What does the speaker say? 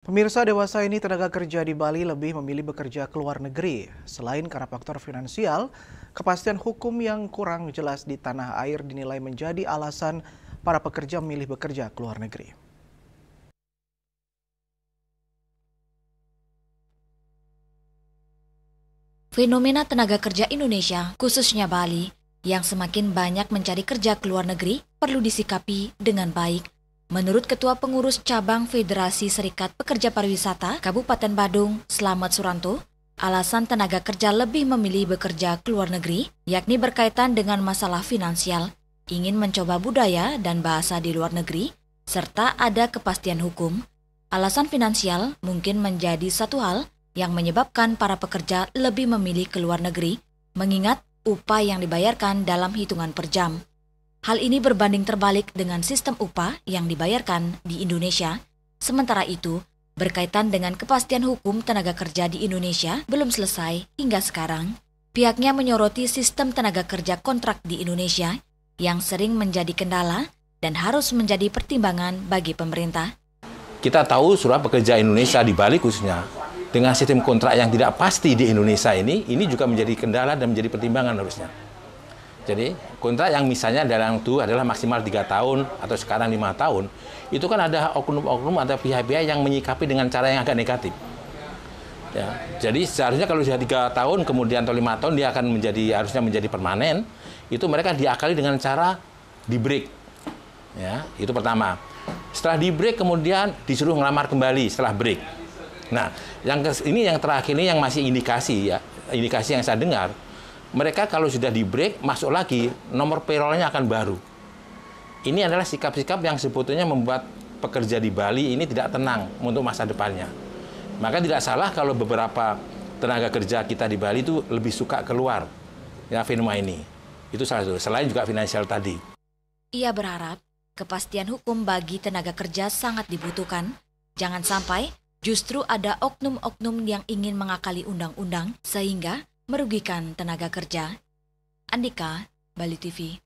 Pemirsa, dewasa ini tenaga kerja di Bali lebih memilih bekerja ke luar negeri. Selain karena faktor finansial, kepastian hukum yang kurang jelas di tanah air dinilai menjadi alasan para pekerja memilih bekerja ke luar negeri. Fenomena tenaga kerja Indonesia, khususnya Bali, yang semakin banyak mencari kerja ke luar negeri perlu disikapi dengan baik. Menurut Ketua Pengurus Cabang Federasi Serikat Pekerja Pariwisata Kabupaten Badung, Slamet Suranto, alasan tenaga kerja lebih memilih bekerja ke luar negeri, yakni berkaitan dengan masalah finansial, ingin mencoba budaya dan bahasa di luar negeri, serta ada kepastian hukum. Alasan finansial mungkin menjadi satu hal yang menyebabkan para pekerja lebih memilih ke luar negeri, mengingat upah yang dibayarkan dalam hitungan per jam. Hal ini berbanding terbalik dengan sistem upah yang dibayarkan di Indonesia. Sementara itu, berkaitan dengan kepastian hukum tenaga kerja di Indonesia belum selesai hingga sekarang. Pihaknya menyoroti sistem tenaga kerja kontrak di Indonesia yang sering menjadi kendala dan harus menjadi pertimbangan bagi pemerintah. Kita tahu surah pekerja Indonesia di Bali khususnya, dengan sistem kontrak yang tidak pasti di Indonesia ini juga menjadi kendala dan menjadi pertimbangan harusnya. Jadi kontrak yang misalnya dalam itu adalah maksimal 3 tahun atau sekarang 5 tahun, itu kan ada oknum-oknum atau pihak-pihak yang menyikapi dengan cara yang agak negatif. Ya, jadi seharusnya kalau sudah 3 tahun kemudian atau 5 tahun dia akan harusnya menjadi permanen, itu mereka diakali dengan cara di break. Ya, itu pertama. Setelah di break kemudian disuruh ngelamar kembali setelah break. Nah, yang terakhir ini yang masih indikasi yang saya dengar. Mereka kalau sudah di break, masuk lagi, nomor payroll-nya akan baru. Ini adalah sikap-sikap yang sebetulnya membuat pekerja di Bali ini tidak tenang untuk masa depannya. Maka tidak salah kalau beberapa tenaga kerja kita di Bali itu lebih suka keluar ya fenomena ini. Itu salah satu, selain juga finansial tadi. Ia berharap kepastian hukum bagi tenaga kerja sangat dibutuhkan. Jangan sampai justru ada oknum-oknum yang ingin mengakali undang-undang sehingga merugikan tenaga kerja. Andika, Bali TV.